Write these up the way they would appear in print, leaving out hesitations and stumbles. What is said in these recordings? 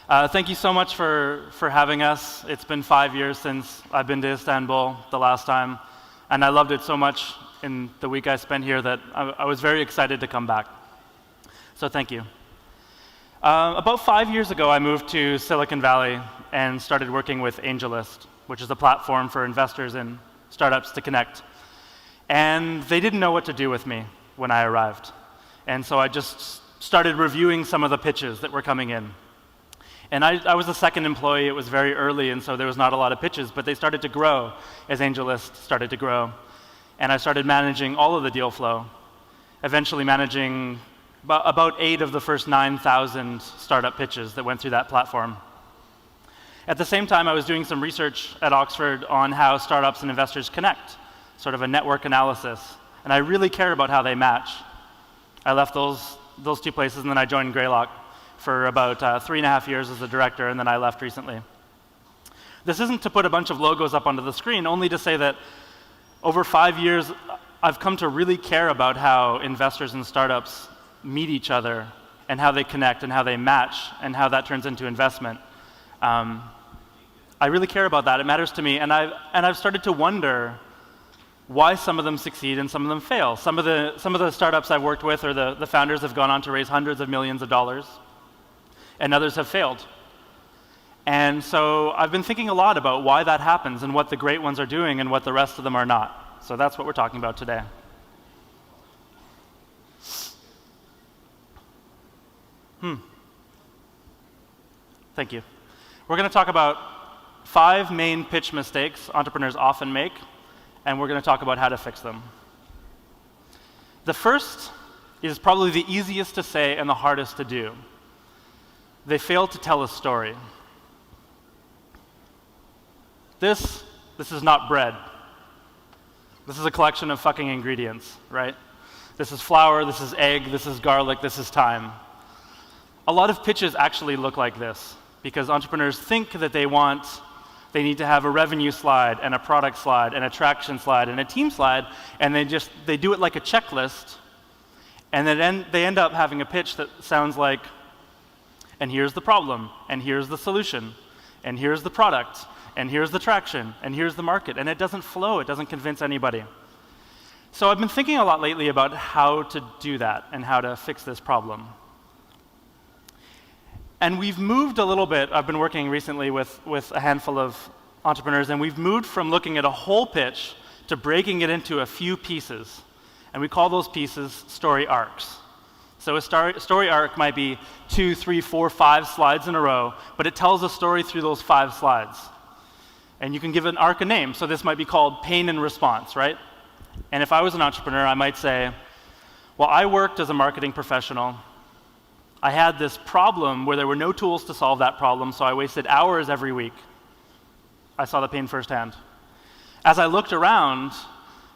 Thank you so much for having us. It's been 5 years since I've been to Istanbul the last time, and I loved it so much in the week I spent here that I was very excited to come back. So thank you. About 5 years ago, I moved to Silicon Valley and started working with AngelList, which is a platform for investors in startups to connect. And they didn't know what to do with me when I arrived. And so I just started reviewing some of the pitches that were coming in. And I was the second employee. It was very early, and so there was not a lot of pitches, but they started to grow as AngelList started to grow. And I started managing all of the deal flow, eventually managing about 8 of the first 9,000 startup pitches that went through that platform. At the same time, I was doing some research at Oxford on how startups and investors connect, sort of a network analysis. And I really care about how they match. I left those two places, and then I joined Greylock for about 3.5 years as a director, and then I left recently. This isn't to put a bunch of logos up onto the screen, only to say that over 5 years, I've come to really care about how investors and startups meet each other, and how they connect, and how they match, and how that turns into investment. I really care about that. It matters to me, and I've started to wonder why some of them succeed and some of them fail. Some of the startups I've worked with, or the founders, have gone on to raise hundreds of millions of dollars, and others have failed. And so I've been thinking a lot about why that happens, and what the great ones are doing, and what the rest of them are not. So that's what we're talking about today. Thank you. We're going to talk about 5 main pitch mistakes entrepreneurs often make, and we're going to talk about how to fix them. The first is probably the easiest to say and the hardest to do. They fail to tell a story. This is not bread. This is a collection of fucking ingredients, right? This is flour, this is egg, this is garlic, this is thyme. A lot of pitches actually look like this, because entrepreneurs think that they need to have a revenue slide, and a product slide, and a traction slide, and a team slide, and they do it like a checklist, and then they end up having a pitch that sounds like, and here's the problem, and here's the solution, and here's the product, and here's the traction, and here's the market, and it doesn't flow, it doesn't convince anybody. So I've been thinking a lot lately about how to do that, and how to fix this problem. And we've moved a little bit. I've been working recently with a handful of entrepreneurs, and we've moved from looking at a whole pitch to breaking it into a few pieces. And we call those pieces story arcs. So a story arc might be 2, 3, 4, 5 slides in a row, but it tells a story through those 5 slides. And you can give an arc a name. So this might be called pain and response, right? And if I was an entrepreneur, I might say, well, I worked as a marketing professional. I had this problem where there were no tools to solve that problem, so I wasted hours every week. I saw the pain firsthand. As I looked around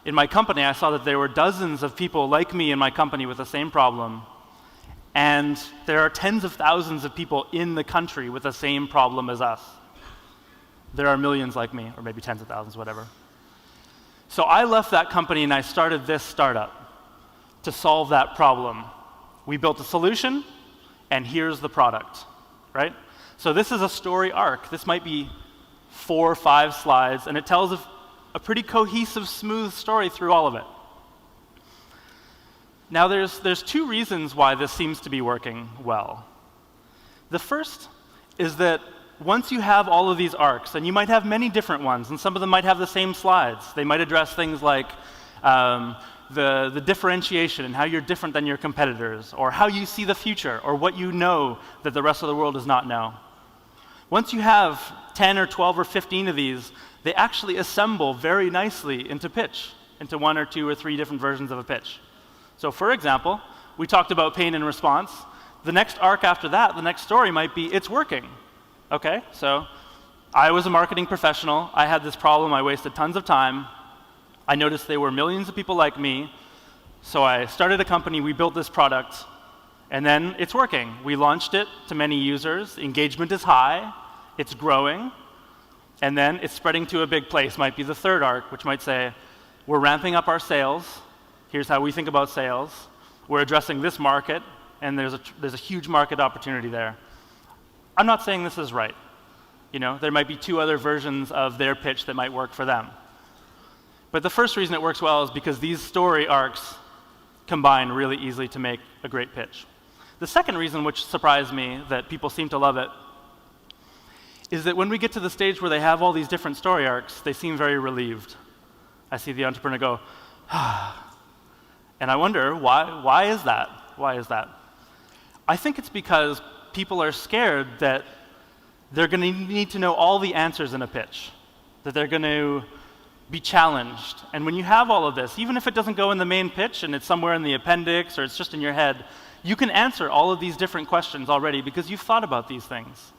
in my company, I saw that there were dozens of people like me in my company with the same problem, and there are tens of thousands of people in the country with the same problem as us. There are millions like me, or maybe tens of thousands, whatever. So I left that company and I started this startup to solve that problem. We built a solution, and here's the product, right? So this is a story arc. This might be 4 or 5 slides, and it tells a pretty cohesive, smooth story through all of it. Now there's 2 reasons why this seems to be working well. The first is that once you have all of these arcs, and you might have many different ones, and some of them might have the same slides. They might address things like the differentiation and how you're different than your competitors, or how you see the future, or what you know that the rest of the world does not know. Once you have 10 or 12 or 15 of these, they actually assemble very nicely into pitch, into 1 or 2 or 3 different versions of a pitch. So for example, we talked about pain and response. The next arc after that, the next story might be, it's working. Okay, so I was a marketing professional. I had this problem. I wasted tons of time. I noticed there were millions of people like me, so I started a company, we built this product, and then it's working. We launched it to many users, engagement is high, it's growing, and then it's spreading to a big place. Might be the third arc, which might say, we're ramping up our sales, here's how we think about sales, we're addressing this market, and there's a huge market opportunity there. I'm not saying this is right. There might be 2 other versions of their pitch that might work for them. But the first reason it works well is because these story arcs combine really easily to make a great pitch. The second reason, which surprised me, that people seem to love it, is that when we get to the stage where they have all these different story arcs, they seem very relieved. I see the entrepreneur go, and I wonder, why is that? Why is that? I think it's because people are scared that they're going to need to know all the answers in a pitch, that they're going to be challenged. And when you have all of this, even if it doesn't go in the main pitch and it's somewhere in the appendix or it's just in your head, you can answer all of these different questions already because you've thought about these things.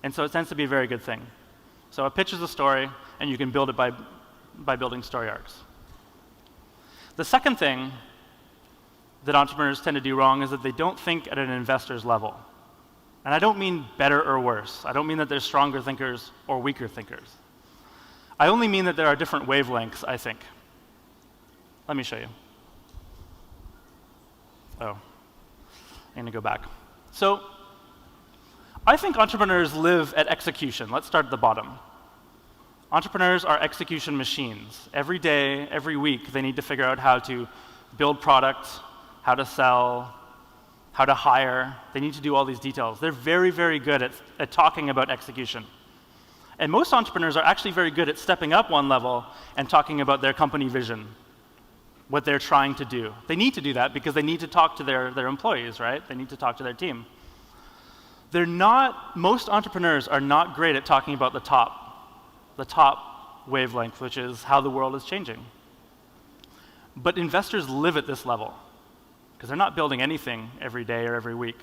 And so it tends to be a very good thing. So a pitch is a story, and you can build it by building story arcs. The second thing that entrepreneurs tend to do wrong is that they don't think at an investor's level. And I don't mean better or worse. I don't mean that there's stronger thinkers or weaker thinkers. I only mean that there are different wavelengths, I think. Let me show you. Oh, I'm going to go back. So I think entrepreneurs live at execution. Let's start at the bottom. Entrepreneurs are execution machines. Every day, every week, they need to figure out how to build products, how to sell, how to hire. They need to do all these details. They're very, very good at talking about execution. And most entrepreneurs are actually very good at stepping up one level and talking about their company vision, what they're trying to do. They need to do that because they need to talk to their employees, right? They need to talk to their team. Most entrepreneurs are not great at talking about the top wavelength, which is how the world is changing. But investors live at this level because they're not building anything every day or every week.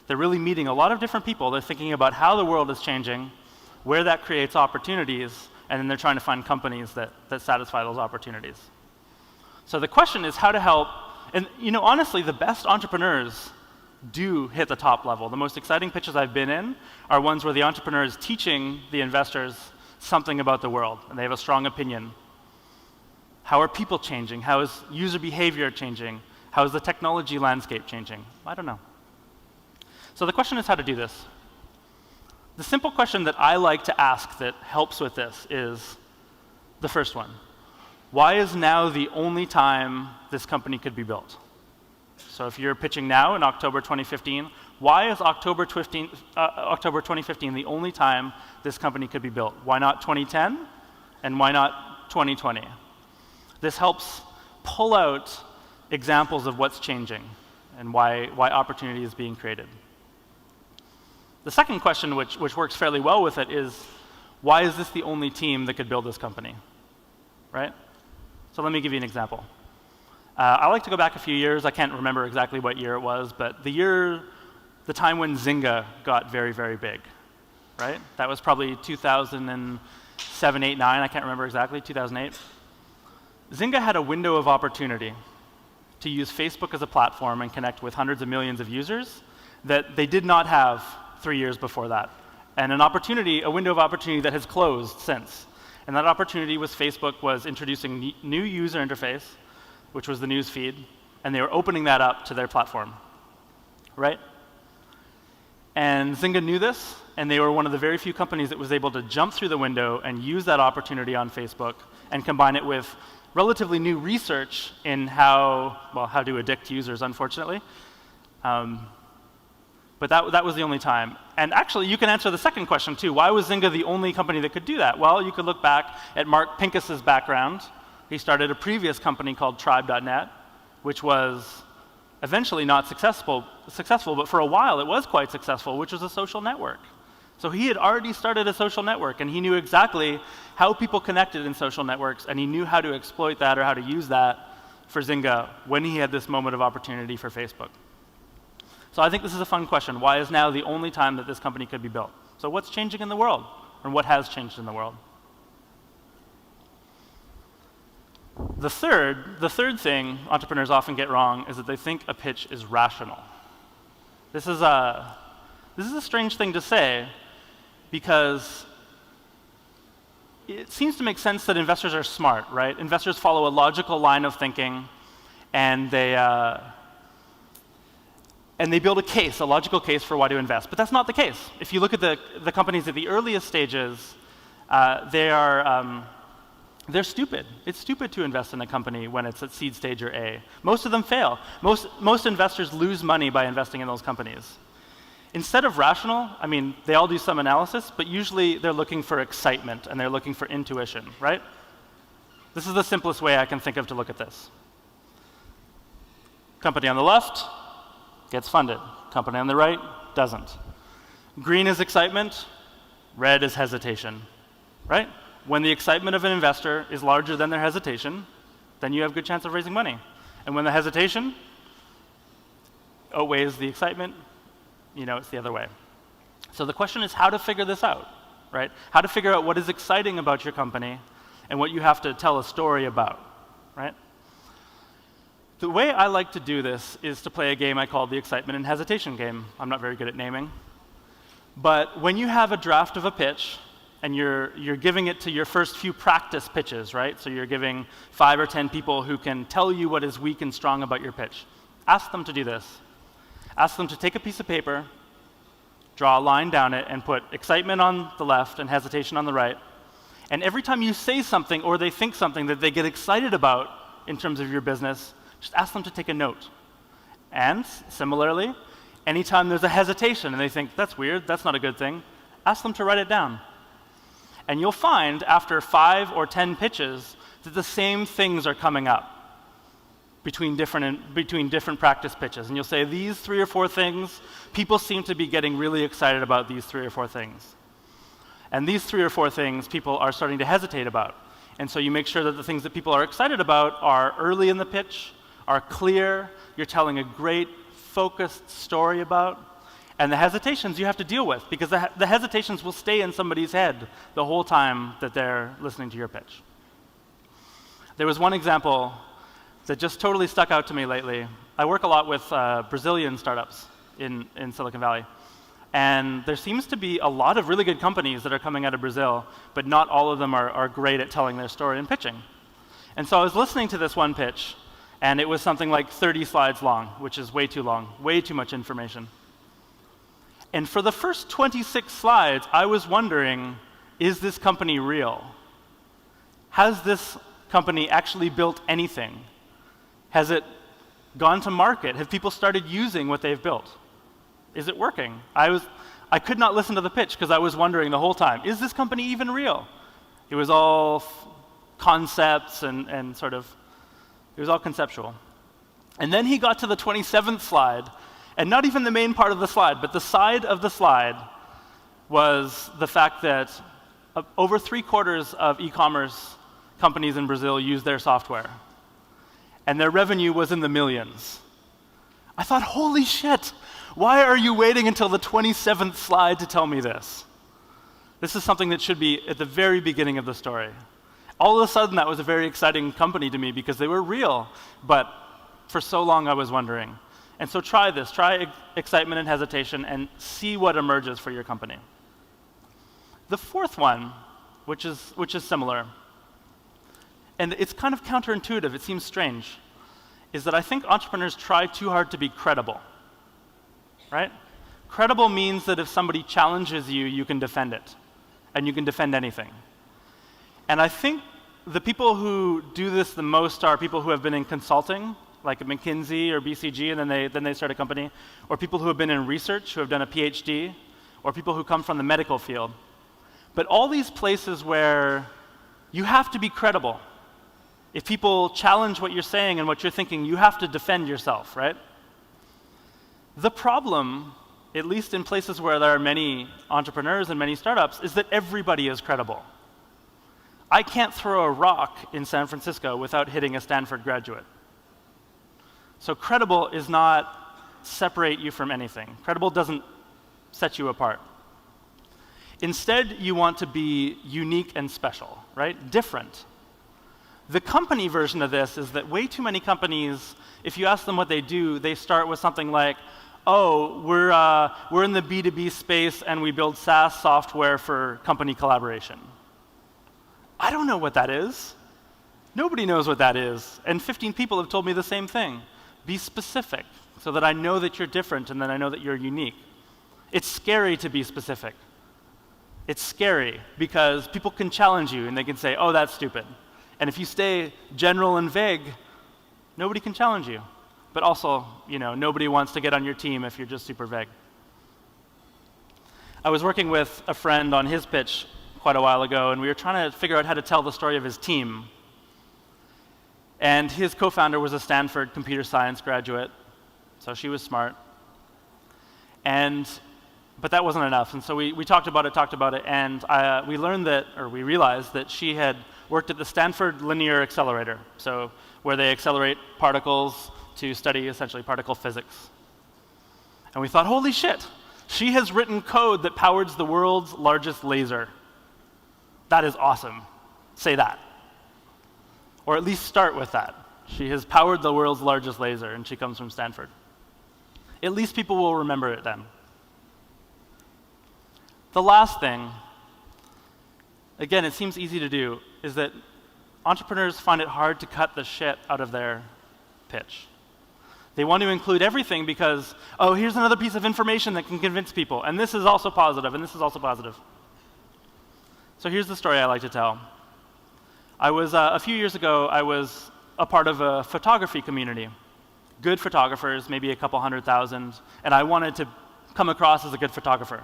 They're really meeting a lot of different people. They're thinking about how the world is changing, where that creates opportunities, and then they're trying to find companies that satisfy those opportunities. So the question is how to help, and honestly, the best entrepreneurs do hit the top level. The most exciting pitches I've been in are ones where the entrepreneur is teaching the investors something about the world, and they have a strong opinion. How are people changing? How is user behavior changing? How is the technology landscape changing? I don't know. So the question is how to do this. The simple question that I like to ask that helps with this is the first one. Why is now the only time this company could be built? So if you're pitching now in October 2015, why is October 2015 the only time this company could be built? Why not 2010? And why not 2020? This helps pull out examples of what's changing and why opportunity is being created. The second question, which works fairly well with it, is why is this the only team that could build this company, right? So let me give you an example. I like to go back a few years. I can't remember exactly what year it was, but the time when Zynga got very, very big, right? That was probably 2007, 8, 9. I can't remember exactly, 2008. Zynga had a window of opportunity to use Facebook as a platform and connect with hundreds of millions of users that they did not have 3 years before that. And a window of opportunity that has closed since. And that opportunity was Facebook was introducing new user interface, which was the news feed, and they were opening that up to their platform, right? And Zynga knew this, and they were one of the very few companies that was able to jump through the window and use that opportunity on Facebook and combine it with relatively new research in how to addict users, unfortunately. But that was the only time. And actually, you can answer the second question, too. Why was Zynga the only company that could do that? Well, you could look back at Mark Pincus's background. He started a previous company called Tribe.net, which was eventually not successful, but for a while it was quite successful, which was a social network. So he had already started a social network, and he knew exactly how people connected in social networks, and he knew how to exploit that or how to use that for Zynga when he had this moment of opportunity for Facebook. So I think this is a fun question. Why is now the only time that this company could be built? So what's changing in the world, or what has changed in the world? The third thing entrepreneurs often get wrong is that they think a pitch is rational. This is a strange thing to say because it seems to make sense that investors are smart, right? Investors follow a logical line of thinking, and And they build a case, a logical case for why to invest. But that's not the case. If you look at the companies at the earliest stages, they're stupid. It's stupid to invest in a company when it's at seed stage or A. Most of them fail. Most investors lose money by investing in those companies. Instead of rational, I mean, they all do some analysis, but usually they're looking for excitement and they're looking for intuition, right? This is the simplest way I can think of to look at this. Company on the left gets funded. Company on the right doesn't. Green is excitement, red is hesitation, right? When the excitement of an investor is larger than their hesitation, then you have a good chance of raising money. And when the hesitation outweighs the excitement, it's the other way. So the question is how to figure this out, right? How to figure out what is exciting about your company and what you have to tell a story about, right? The way I like to do this is to play a game I call the excitement and hesitation game. I'm not very good at naming. But when you have a draft of a pitch, and you're giving it to your first few practice pitches, right? So you're giving 5 or 10 people who can tell you what is weak and strong about your pitch. Ask them to do this. Ask them to take a piece of paper, draw a line down it, and put excitement on the left and hesitation on the right. And every time you say something or they think something that they get excited about in terms of your business, just ask them to take a note. And similarly, anytime there's a hesitation and they think, that's weird, that's not a good thing, ask them to write it down. And you'll find after 5 or 10 pitches that the same things are coming up between different practice pitches. And you'll say, these 3 or 4 things, people seem to be getting really excited about these 3 or 4 things. And these 3 or 4 things people are starting to hesitate about. And so you make sure that the things that people are excited about are early in the pitch, are clear, you're telling a great, focused story about. And the hesitations you have to deal with, because the hesitations will stay in somebody's head the whole time that they're listening to your pitch. There was one example that just totally stuck out to me lately. I work a lot with Brazilian startups in Silicon Valley. And there seems to be a lot of really good companies that are coming out of Brazil, but not all of them are great at telling their story and pitching. And so I was listening to this one pitch, and it was something like 30 slides long, which is way too long, way too much information. And for the first 26 slides, I was wondering, is this company real? Has this company actually built anything? Has it gone to market? Have people started using what they've built? Is it working? I could not listen to the pitch because I was wondering the whole time, is this company even real? It was all concepts and sort of, it was all conceptual. And then he got to the 27th slide, and not even the main part of the slide, but the side of the slide was the fact that over 3/4 of e-commerce companies in Brazil use their software. And their revenue was in the millions. I thought, holy shit, why are you waiting until the 27th slide to tell me this? This is something that should be at the very beginning of the story. All of a sudden, that was a very exciting company to me because they were real. But for so long, I was wondering. And so try this. Try excitement and hesitation and see what emerges for your company. The fourth one, which is similar, and it's kind of counterintuitive, it seems strange, is that I think entrepreneurs try too hard to be credible, right? Credible means that if somebody challenges you, you can defend it, and you can defend anything. And I think the people who do this the most are people who have been in consulting, like at McKinsey or BCG, and then they start a company, or people who have been in research, who have done a PhD, or people who come from the medical field. But all these places where you have to be credible. If people challenge what you're saying and what you're thinking, you have to defend yourself, right? The problem, at least in places where there are many entrepreneurs and many startups, is that everybody is credible. I can't throw a rock in San Francisco without hitting a Stanford graduate. So credible is not separate you from anything. Credible doesn't set you apart. Instead, you want to be unique and special, right? Different. The company version of this is that way too many companies, if you ask them what they do, they start with something like, oh, we're in the B2B space and we build SaaS software for company collaboration. I don't know what that is. Nobody knows what that is. And 15 people have told me the same thing. Be specific. so that I know that you're different and that I know that you're unique. It's scary to be specific. It's scary because people can challenge you and they can say, oh, that's stupid. And if you stay general and vague, nobody can challenge you. But also, nobody wants to get on your team if you're just super vague. I was working with a friend on his pitch quite a while ago, and we were trying to figure out how to tell the story of his team. And his co-founder was a Stanford computer science graduate, so she was smart. But that wasn't enough, and so we talked about it, and we realized that she had worked at the Stanford Linear Accelerator, so where they accelerate particles to study essentially particle physics. And we thought, holy shit, she has written code that powers the world's largest laser. That is awesome. Say that. Or at least start with that. She has powered the world's largest laser, and she comes from Stanford. At least people will remember it then. The last thing, again, it seems easy to do, is that entrepreneurs find it hard to cut the shit out of their pitch. They want to include everything because, oh, here's another piece of information that can convince people, and this is also positive, and this is also positive. So here's the story I like to tell. A few years ago, I was a part of a photography community. Good photographers, maybe a couple 100,000, and I wanted to come across as a good photographer.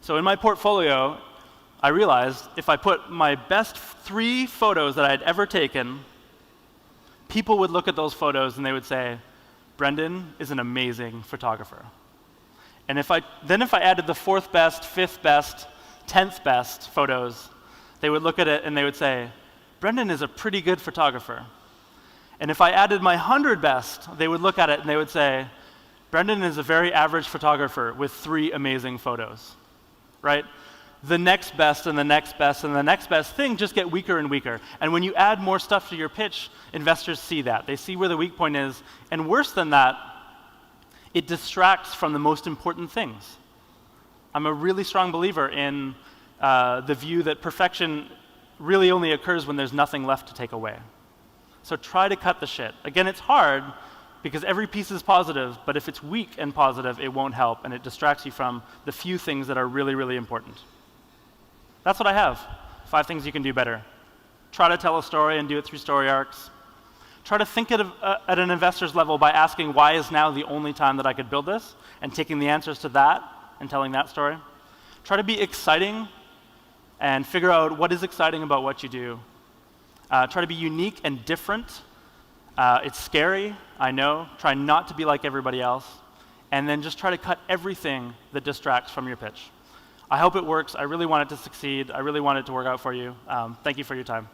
So in my portfolio, I realized if I put my best 3 photos that I'd ever taken, people would look at those photos and they would say, Brendan is an amazing photographer. And if I added the 4th best, 5th best, 10th best photos, they would look at it and they would say, Brendan is a pretty good photographer. And if I added my 100 best, they would look at it and they would say, Brendan is a very average photographer with 3 amazing photos, right? The next best and the next best and the next best thing just get weaker and weaker. And when you add more stuff to your pitch, investors see that. They see where the weak point is. And worse than that, it distracts from the most important things. I'm a really strong believer in the view that perfection really only occurs when there's nothing left to take away. So try to cut the shit. Again, it's hard because every piece is positive, but if it's weak and positive, it won't help, and it distracts you from the few things that are really, really important. That's what I have. 5 things you can do better. Try to tell a story and do it through story arcs. Try to think at an investor's level by asking why is now the only time that I could build this, and taking the answers to that and telling that story. Try to be exciting and figure out what is exciting about what you do. Try to be unique and different. It's scary, I know. Try not to be like everybody else. And then just try to cut everything that distracts from your pitch. I hope it works. I really want it to succeed. I really want it to work out for you. Thank you for your time.